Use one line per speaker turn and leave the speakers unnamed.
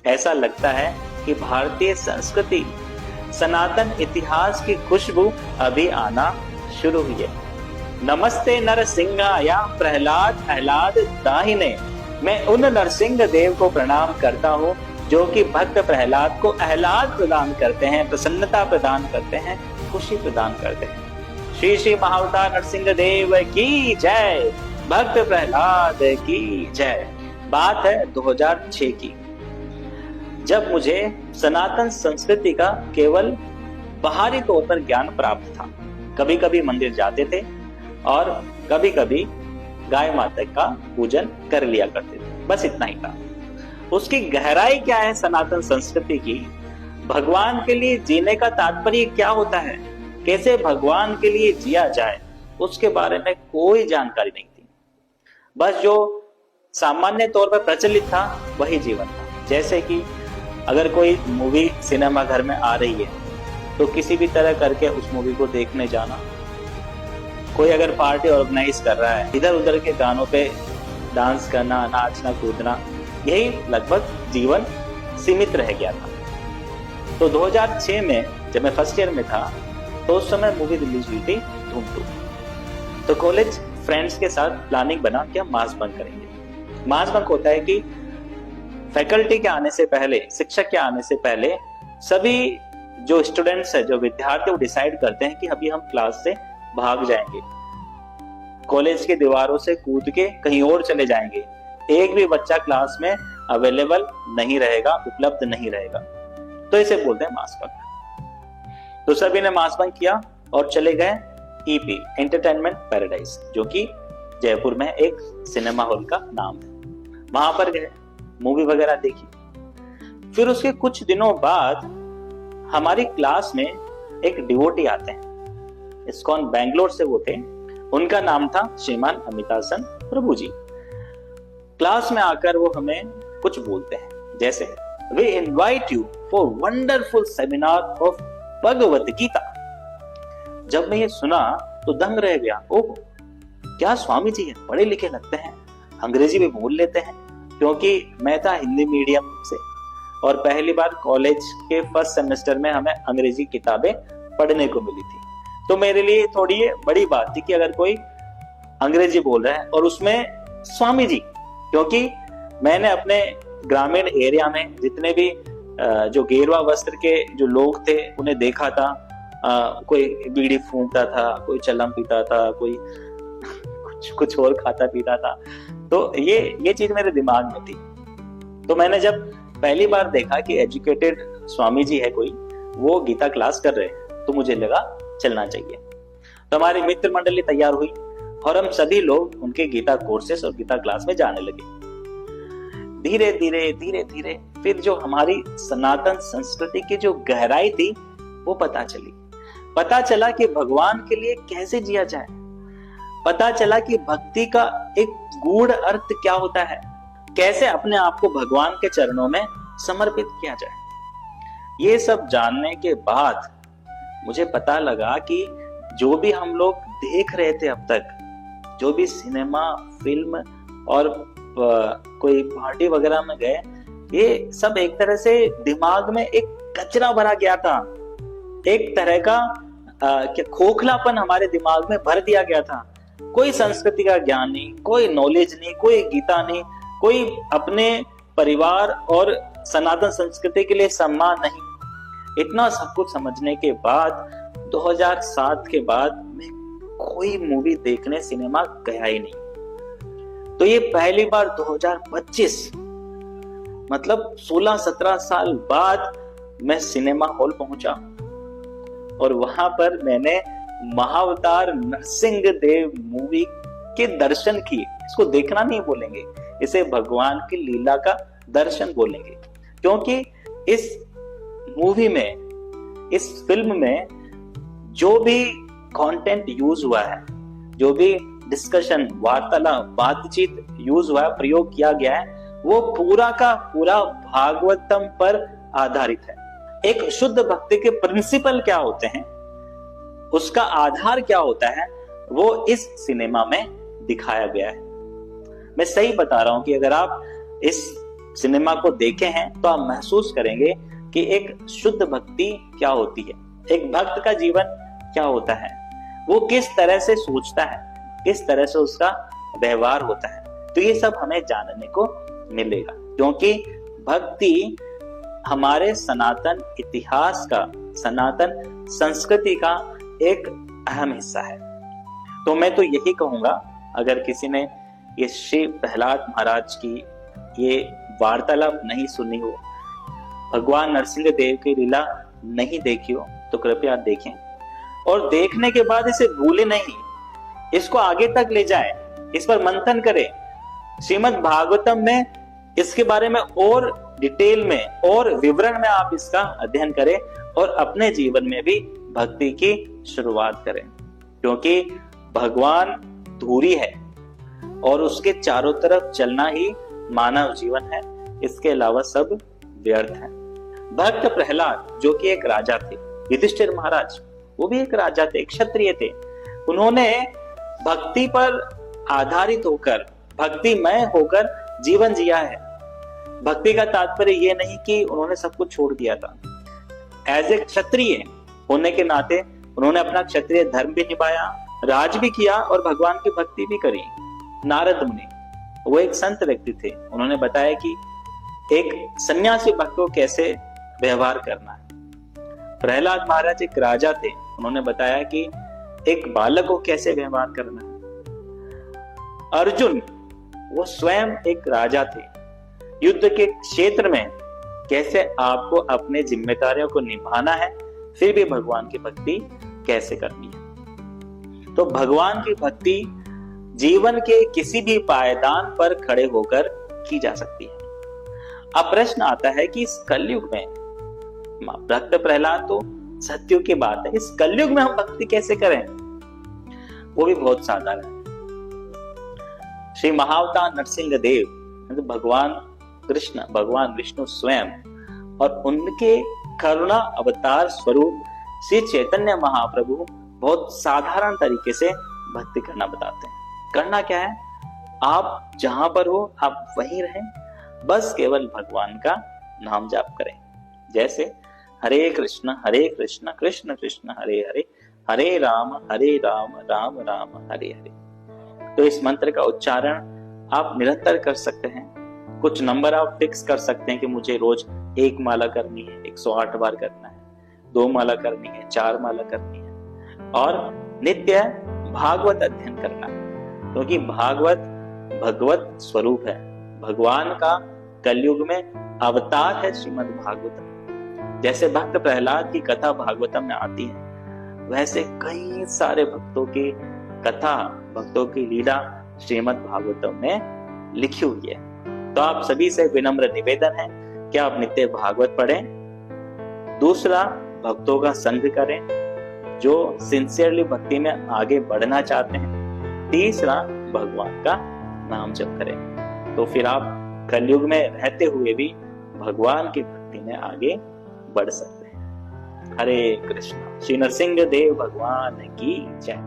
ऐसा लगता है कि भारतीय संस्कृति, सनातन इतिहास की खुशबू अभी आना शुरू हुई है। नमस्ते नरसिंहाया प्रहलाद दाहिने। मैं उन नरसिंह देव को प्रणाम करता हूँ जो कि भक्त प्रहलाद को आह्लाद प्रदान करते हैं, प्रसन्नता प्रदान करते हैं, खुशी प्रदान करते हैं। श्री श्री महाअवतार नरसिंह देव की जय, भक्त प्रहलाद की जय। बात है 2006 की, जब मुझे सनातन संस्कृति का केवल बाहरी तौर पर ज्ञान प्राप्त था। कभी कभी मंदिर जाते थे और कभी कभी गाय माता का पूजन कर लिया करते थे, बस इतना ही था। उसकी गहराई क्या है सनातन संस्कृति की, भगवान के लिए जीने का तात्पर्य क्या होता है, कैसे भगवान के लिए जिया जाए, उसके बारे में कोई जानकारी नहीं थी। बस जो सामान्य तौर पर प्रचलित था वही जीवन था। जैसे कि अगर कोई मूवी सिनेमा घर में आ रही है तो किसी भी तरह करके उस मूवी को देखने जाना, कोई अगर पार्टी ऑर्गेनाइज कर रहा है, इधर उधर के गानों पे डांस करना, नाचना कूदना, यही लगभग जीवन सीमित रह गया था। तो 2006 में जब मैं फर्स्ट ईयर में था तो उस समय मूवी रिलीज हुई थी धूम 2। तो कॉलेज फ्रेंड्स के साथ प्लानिंग बना कि हम मास बंक करेंगे। मास बंक होता है कि फैकल्टी के आने से पहले, शिक्षक के आने से पहले सभी जो स्टूडेंट्स है, जो विद्यार्थी, वो डिसाइड करते हैं कि अभी हम क्लास से भाग जाएंगे, कॉलेज की दीवारों से कूद के कहीं और चले जाएंगे, एक भी बच्चा क्लास में अवेलेबल नहीं रहेगा, उपलब्ध नहीं रहेगा। तो इसे बोलते हैं मास बंक। तो सभी ने मास बंक किया और चले गए ईपी, एंटरटेनमेंट पैराडाइज, जो कि जयपुर में एक सिनेमा हॉल का नाम है। वहां पर गए, मूवी वगैरह देखी। फिर उसके कुछ दिनों बाद हमारी क्लास में एक डिवोटी आते हैं, इस्कॉन बैंगलोर से वो थे। उनका नाम था श्रीमान अमितासन प्रभु जी। क्लास में आकर वो हमें कुछ बोलते हैं, जैसे we invite you for wonderful seminar of Bhagavad Gita. जब मैं ये सुना तो दंग रह गया। ओह, क्या स्वामी जी है, पढ़े लिखे लगते हैं, अंग्रेजी भी बोल लेते हैं। क्योंकि मैं था हिंदी मीडियम से और पहली बार कॉलेज के फर्स्ट सेमेस्टर में हमें अंग्रेजी किताबें पढ़ने को मिली थी। तो मेरे लिए थोड़ी ये बड़ी बात थी कि अगर कोई अंग्रेजी बोल रहा है और उसमें स्वामी जी, क्योंकि मैंने अपने ग्रामीण एरिया में जितने भी जो गेरुआ वस्त्र के जो लोग थे उन्हें देखा था। कोई बीड़ी फूंकता था, कोई चलम पीता था, कोई कुछ और खाता पीता था। तो ये चीज मेरे दिमाग में थी। तो मैंने जब पहली बार देखा कि एजुकेटेड स्वामी जी है कोई, वो गीता क्लास कर रहे हैं, तो मुझे लगा चलना चाहिए। तो हमारी मित्र मंडली तैयार हुई और हम सभी लोग उनके गीता कोर्सेस और गीता क्लास में जाने लगे। धीरे धीरे फिर जो हमारी सनातन संस्कृति की जो गहराई थी वो पता चला कि भगवान के लिए कैसे जिया जाए। पता चला कि भक्ति का एक गूढ़ अर्थ क्या होता है, कैसे अपने आप को भगवान के चरणों में समर्पित किया जाए। ये सब जानने के बाद मुझे पता लगा कि जो भी हम लोग देख रहे थे अब तक, जो भी सिनेमा, फिल्म और कोई पार्टी वगैरह में गए, ये सब एक तरह से दिमाग में एक कचरा भरा गया था। एक तरह का खोखलापन हमारे दिमाग में भर दिया गया था। कोई संस्कृति का ज्ञान नहीं, कोई नॉलेज नहीं, कोई गीता नहीं, कोई अपने परिवार और सनातन संस्कृति के लिए सम्मान नहीं। इतना सब कुछ समझने के बाद 2007 के बाद मैं कोई मूवी देखने सिनेमा गया ही नहीं। तो ये पहली बार 2025 मतलब 16-17 साल बाद मैं सिनेमा हॉल पहुंचा और वहां पर मैंने महाअवतार नरसिंह देव मूवी के दर्शन किए। इसको देखना नहीं बोलेंगे, इसे भगवान की लीला का दर्शन बोलेंगे। क्योंकि इस मूवी में, इस फिल्म में जो भी कंटेंट यूज हुआ है, जो भी डिस्कशन, वार्तालाप, बातचीत यूज हुआ है, प्रयोग किया गया है, वो पूरा का पूरा भागवतम पर आधारित है। एक शुद्ध भक्ति के प्रिंसिपल क्या होते हैं, उसका आधार क्या होता है, वो इस सिनेमा में दिखाया गया है। मैं सही बता रहा हूं कि अगर आप इस सिनेमा को देखे हैं तो आप महसूस करेंगे कि एक शुद्ध भक्ति क्या होती है, एक भक्त का जीवन क्या होता है, वो किस तरह से सोचता है, किस तरह से उसका व्यवहार होता है। तो ये सब हमें जानने को मिलेगा, क्योंकि भक्ति हमारे सनातन इतिहास का, सनातन संस्कृति का एक अहम हिस्सा है। तो मैं तो यही कहूंगा, अगर किसी ने ये श्री प्रहलाद महाराज की ये वार्तालाप नहीं सुनी हो, भगवान नरसिंह देव की लीला नहीं देखी हो, तो कृपया देखें और देखने के बाद इसे भूले नहीं, इसको आगे तक ले जाए, इस पर मंथन करें। श्रीमद् भागवतम में इसके बारे में और डिटेल में और विवरण में आप इसका अध्ययन करें और अपने जीवन में भी भक्ति की शुरुआत करें, क्योंकि भगवान धुरी है और उसके चारों तरफ चलना ही मानव जीवन है, इसके अलावा सब व्यर्थ है। भक्त प्रहलाद जो कि एक राजा थे, युधिष्ठिर महाराज वो भी एक राजा थे, एक क्षत्रिय थे, उन्होंने भक्ति पर आधारित होकर, भक्तिमय होकर जीवन जिया है। भक्ति का तात्पर्य यह नहीं कि उन्होंने सब कुछ छोड़ दिया था। एज ए क्षत्रिय होने के नाते उन्होंने अपना क्षत्रिय धर्म भी निभाया, राज भी किया और भगवान की भक्ति भी करी। नारद मुनि वो एक संत व्यक्ति थे, उन्होंने बताया कि एक सन्यासी भक्त को कैसे व्यवहार करना है। प्रहलाद महाराज एक राजा थे, उन्होंने बताया कि एक बालक को कैसे व्यवहार करना है। अर्जुन वो स्वयं एक राजा थे, युद्ध के क्षेत्र में कैसे आपको अपने जिम्मेदारियों को निभाना है, फिर भी भगवान की भक्ति कैसे करनी है। तो भगवान की भक्ति जीवन के किसी भी पायदान पर खड़े होकर की जा सकती है। अब प्रश्न आता है कि इस कलयुग में, भक्त प्रहलाद तो सत्युग की बात है, इस कलयुग में हम भक्ति कैसे करें? वो भी बहुत साधारण है। श्री महाअवतार नरसिंह देव, भगवान कृष्ण, भगवान विष्णु स्वयं और उनके करुणा अवतार स्वरूप श्री चैतन्य महाप्रभु बहुत साधारण तरीके से भक्ति करना बताते हैं। करना क्या है? आप जहां पर हो आप वहीं रहें, बस केवल भगवान का नाम जाप करें। जैसे हरे कृष्ण कृष्ण कृष्ण हरे हरे, हरे राम राम राम हरे हरे। तो इस मंत्र का उच्चारण आप निरंतर कर सकते हैं। कुछ नंबर आप फिक्स कर सकते हैं कि मुझे रोज 1 माला करनी है, 108 बार करना है, 2 माला करनी है, 4 माला करनी है, और नित्य भागवत अध्ययन करना है, क्योंकि भागवत भगवत स्वरूप है। भगवान का कलयुग में अवतार है श्रीमद् भागवतम। जैसे भक्त प्रहलाद की कथा भागवतम में आती है, वैसे कई सारे भक्तों की कथा, भक्तों की लीला श्रीमद् भागवतम में लिखी हुई है। तो आप सभी से विनम्र निवेदन है कि आप नित्य भागवत पढ़ें। दूसरा, भक्तों का संग करें जो सिंसियरली भक्ति में आगे बढ़ना चाहते हैं। तीसरा, भगवान का नाम जप करें। तो फिर आप कलयुग में रहते हुए भी भगवान की भक्ति में आगे बढ़ सकते हैं। हरे कृष्ण। श्री नरसिंह देव भगवान की जय।